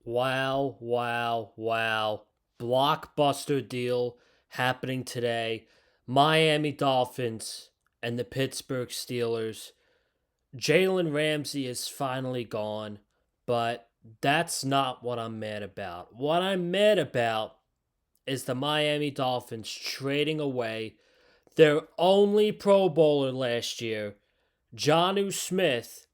Wow, wow, wow. Blockbuster deal happening today. Miami Dolphins and the Pittsburgh Steelers. Jalen Ramsey is finally gone, but that's not what I'm mad about. What I'm mad about is the Miami Dolphins trading away their only Pro Bowler last year, Jonnu Smith,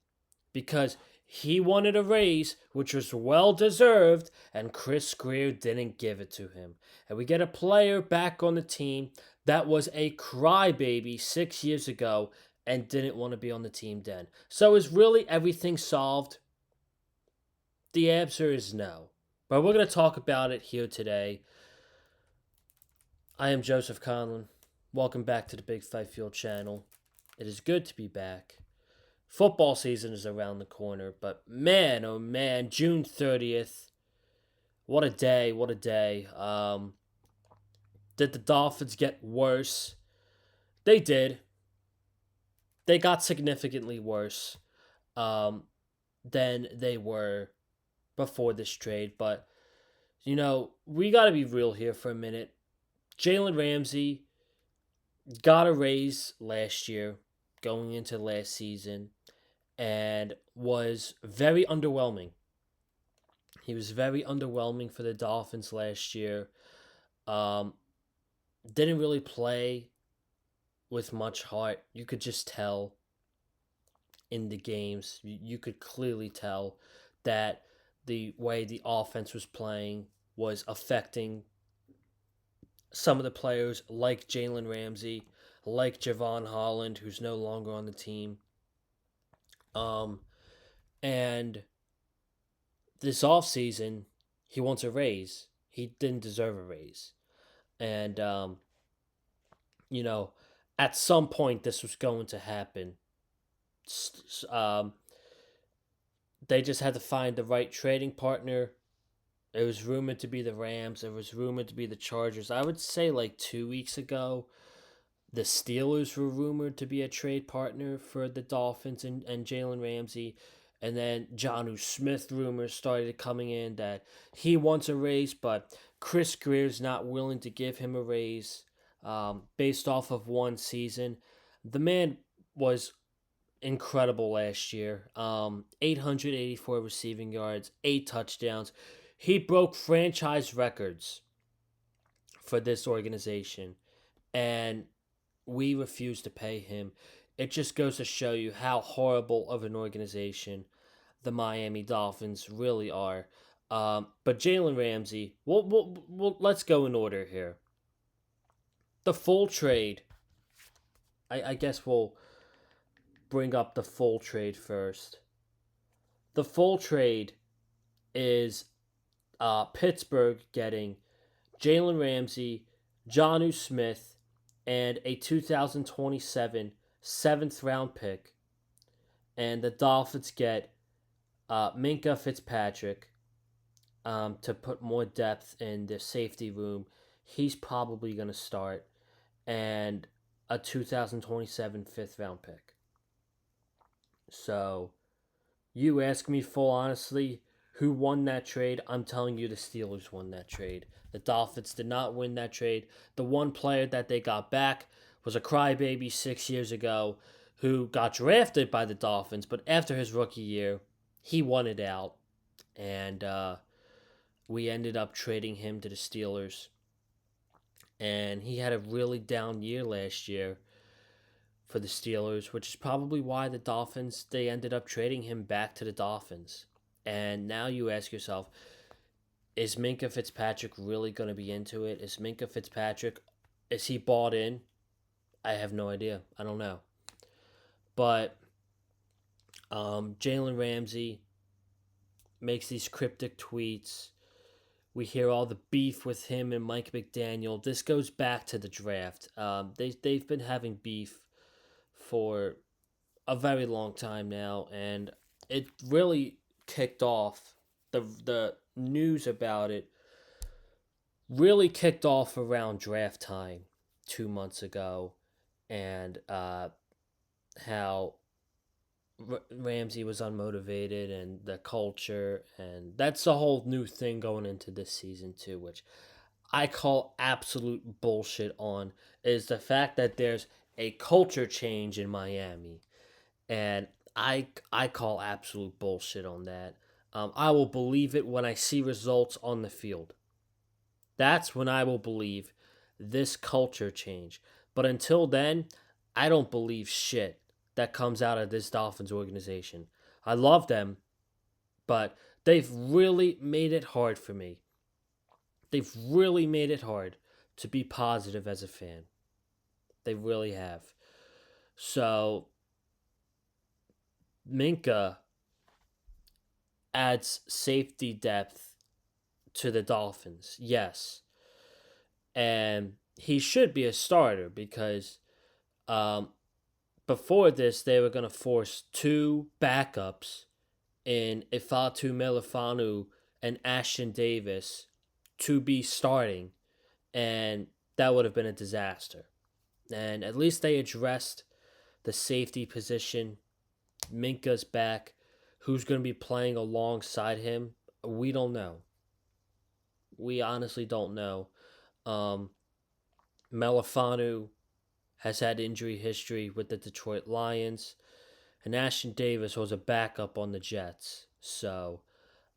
because he wanted a raise, which was well deserved, and Chris Greer didn't give it to him. And we get a player back on the team that was a crybaby 6 years ago and didn't want to be on the team then. So is really everything solved? The answer is no. But we're going to talk about it here today. I am Joseph Conlon. Welcome back to the Big Five Field channel. It is good to be back. Football season is around the corner, but man, oh man, June 30th. What a day, what a day. Did the Dolphins get worse? They did. They got significantly worse than they were before this trade, but we got to be real here for a minute. Jalen Ramsey got a raise last year going into last season and was very underwhelming. He was very underwhelming for the Dolphins last year. Um, didn't really play with much heart. You could just tell in the games. You could clearly tell that the way the offense was playing was affecting some of the players like Jalen Ramsey, like Javon Holland, who's no longer on the team. Um, and this offseason, he wants a raise. He didn't deserve a raise. And, you know, at some point, this was going to happen. Um, they just had to find the right trading partner. It was rumored to be the Rams. It was rumored to be the Chargers. I would say like 2 weeks ago, the Steelers were rumored to be a trade partner for the Dolphins and Jalen Ramsey. And then Jonnu Smith rumors started coming in that he wants a raise, but Chris Greer's not willing to give him a raise based off of one season. The man was incredible last year. 884 receiving yards, 8 touchdowns. He broke franchise records for this organization, and we refuse to pay him. It just goes to show you how horrible of an organization the Miami Dolphins really are. But Jalen Ramsey, let's go in order here. The full trade, I guess we'll bring up the full trade first. The full trade is Pittsburgh getting Jalen Ramsey, Jonnu Smith, and a 2027 seventh round pick. And the Dolphins get Minkah Fitzpatrick to put more depth in the safety room. He's probably going to start. And a 2027 fifth round pick. So, you ask me full honestly, who won that trade? I'm telling you the Steelers won that trade. The Dolphins did not win that trade. The one player that they got back was a crybaby 6 years ago who got drafted by the Dolphins, but after his rookie year, he wanted out. And we ended up trading him to the Steelers. And he had a really down year last year for the Steelers, which is probably why the Dolphins, they ended up trading him back to the Dolphins. And now you ask yourself, is Minkah Fitzpatrick really going to be into it? Is Minkah Fitzpatrick, is he bought in? I have no idea. I don't know. But Jalen Ramsey makes these cryptic tweets. We hear all the beef with him and Mike McDaniel. This goes back to the draft. They've been having beef for a very long time now, and it really kicked off. The news about it really kicked off around draft time 2 months ago, and how Ramsey was unmotivated and the culture, and that's a whole new thing going into this season too, which I call absolute bullshit on, is the fact that there's a culture change in Miami, and I call absolute bullshit on that. I will believe it when I see results on the field. That's when I will believe this culture change. But until then, I don't believe shit that comes out of this Dolphins organization. I love them, but they've really made it hard for me. They've really made it hard to be positive as a fan. They really have. So, Minkah adds safety depth to the Dolphins. Yes. And he should be a starter because um, before this, they were going to force two backups in Ifatu Melifanu and Ashton Davis to be starting, and that would have been a disaster. And at least they addressed the safety position. Minkah's back. Who's going to be playing alongside him? We don't know. We honestly don't know. Um, Melifanu has had injury history with the Detroit Lions, and Ashton Davis was a backup on the Jets. So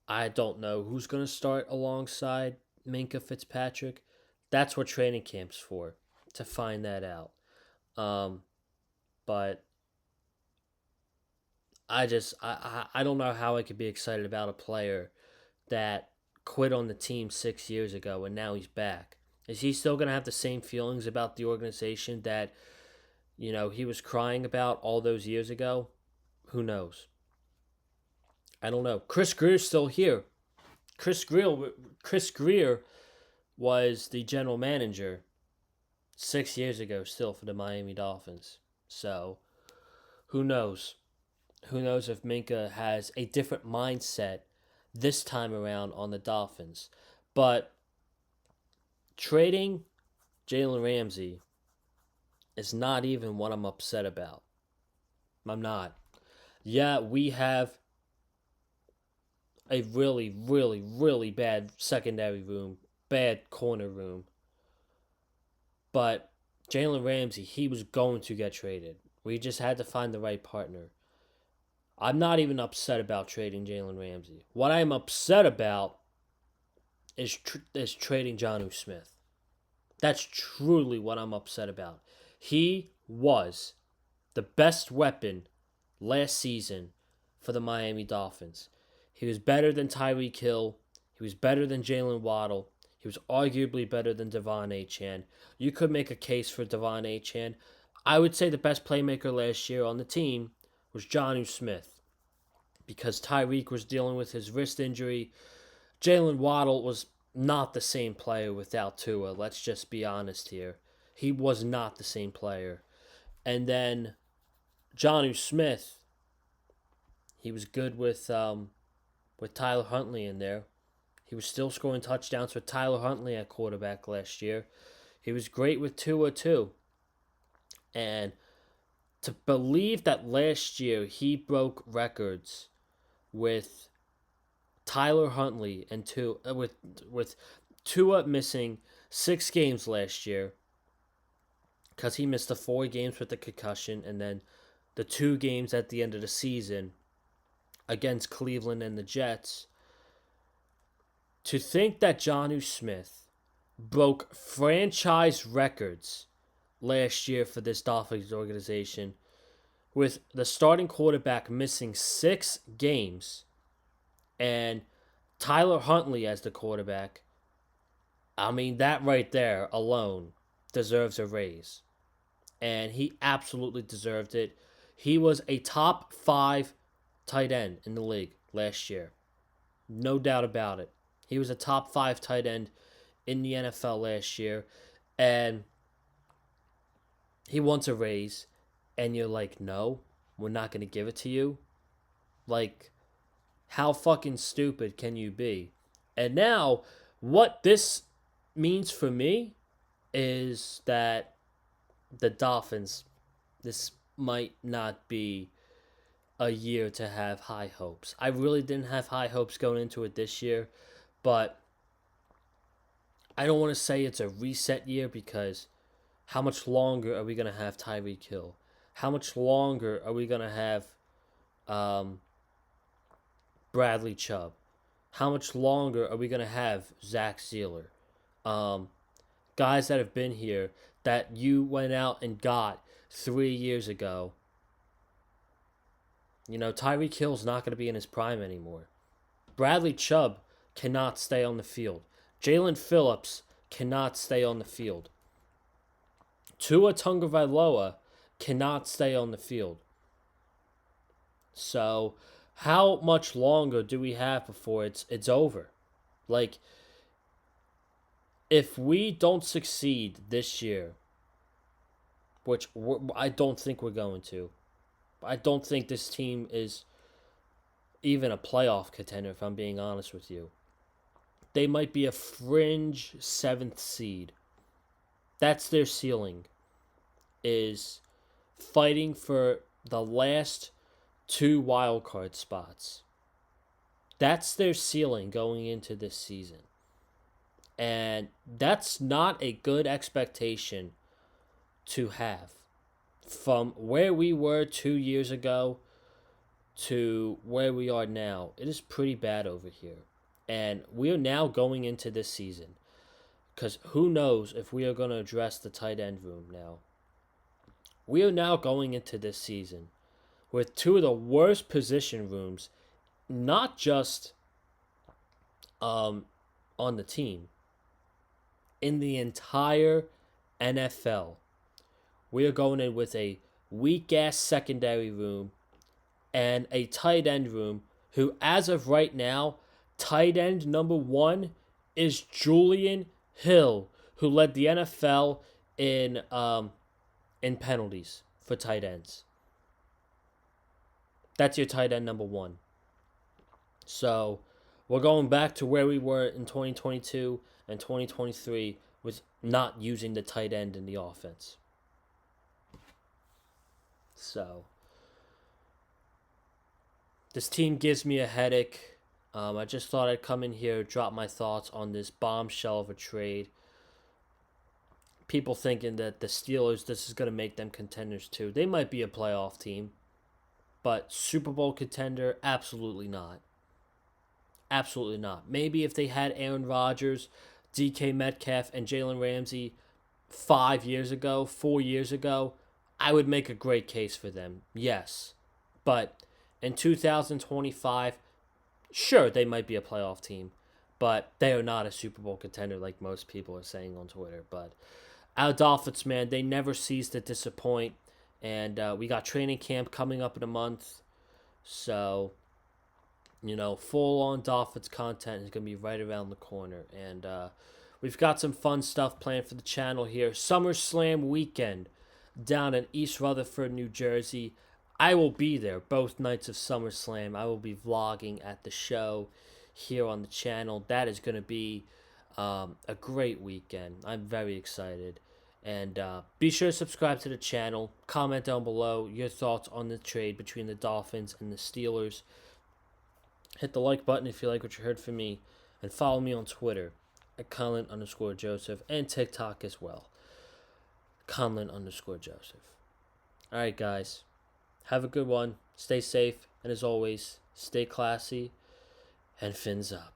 I don't know who's going to start alongside Minkah Fitzpatrick. That's what training camp's for, to find that out. Um, but I don't know how I could be excited about a player that quit on the team 6 years ago and now he's back. Is he still going to have the same feelings about the organization that he was crying about all those years ago? Who knows? I don't know. Chris Greer's still here. Chris Greer, Chris Greer was the general manager 6 years ago, still for the Miami Dolphins. So who knows? Who knows if Minkah has a different mindset this time around on the Dolphins? But trading Jalen Ramsey is not even what I'm upset about. I'm not. Yeah, we have a really, really, really bad secondary room, bad corner room. But Jalen Ramsey, he was going to get traded. We just had to find the right partner. I'm not even upset about trading Jalen Ramsey. What I'm upset about is trading Jonnu Smith. That's truly what I'm upset about. He was the best weapon last season for the Miami Dolphins. He was better than Tyreek Hill. He was better than Jalen Waddle. He was arguably better than Devon Achane. You could make a case for Devon Achane. I would say the best playmaker last year on the team was Jonnu Smith because Tyreek was dealing with his wrist injury. Jalen Waddle was not the same player without Tua. Let's just be honest here. He was not the same player. And then Jonnu Smith, he was good with Tyler Huntley in there. He was still scoring touchdowns with Tyler Huntley at quarterback last year. He was great with Tua too. And to believe that last year he broke records with Tyler Huntley and with Tua missing 6 games last year because he missed the 4 games with the concussion and then the 2 games at the end of the season against Cleveland and the Jets. To think that Jonnu Smith broke franchise records last year for this Dolphins organization with the starting quarterback missing 6 games and Tyler Huntley as the quarterback, I mean, that right there alone deserves a raise. And he absolutely deserved it. He was a top 5 tight end in the league last year. No doubt about it. He was a top 5 tight end in the NFL last year. And he wants a raise. And you're like, no, we're not going to give it to you. Like, how fucking stupid can you be? And now, what this means for me is that the Dolphins, this might not be a year to have high hopes. I really didn't have high hopes going into it this year, but I don't want to say it's a reset year because how much longer are we going to have Tyreek Hill? How much longer are we going to have um, Bradley Chubb? How much longer are we going to have Zach Sealer? Um, Guys that have been here that you went out and got 3 years ago. You know, Tyreek Hill's not going to be in his prime anymore. Bradley Chubb cannot stay on the field. Jalen Phillips cannot stay on the field. Tua Tagovailoa cannot stay on the field. So, how much longer do we have before it's over? Like, if we don't succeed this year, which I don't think we're going to, I don't think this team is even a playoff contender, if I'm being honest with you. They might be a fringe 7th seed. That's their ceiling, is fighting for the last 2 wildcard spots. That's their ceiling going into this season. And that's not a good expectation to have. From where we were 2 years ago to where we are now, it is pretty bad over here. And we are now going into this season, because who knows if we are going to address the tight end room now. We are now going into this season with 2 of the worst position rooms, not just on the team, in the entire NFL. We are going in with a weak-ass secondary room and a tight end room who, as of right now, tight end number 1 is Julian Hill, who led the NFL in penalties for tight ends. That's your tight end number 1. So we're going back to where we were in 2022 and 2023 with not using the tight end in the offense. So this team gives me a headache. I just thought I'd come in here, drop my thoughts on this bombshell of a trade. People thinking that the Steelers, this is going to make them contenders too. They might be a playoff team, but Super Bowl contender, absolutely not. Absolutely not. Maybe if they had Aaron Rodgers, DK Metcalf, and Jalen Ramsey 5 years ago, 4 years ago, I would make a great case for them. Yes. But in 2025, sure, they might be a playoff team, but they are not a Super Bowl contender like most people are saying on Twitter. But our Dolphins, man, they never cease to disappoint. And we got training camp coming up in a month. So, you know, full-on Dolphins content is going to be right around the corner. And we've got some fun stuff planned for the channel here. SummerSlam weekend down in East Rutherford, New Jersey. I will be there both nights of SummerSlam. I will be vlogging at the show here on the channel. That is going to be a great weekend. I'm very excited. And be sure to subscribe to the channel. Comment down below your thoughts on the trade between the Dolphins and the Steelers. Hit the like button if you like what you heard from me. And follow me on Twitter at Conlin_Joseph and TikTok as well. Conlin_Joseph. Alright, guys. Have a good one. Stay safe. And as always, stay classy and fins up.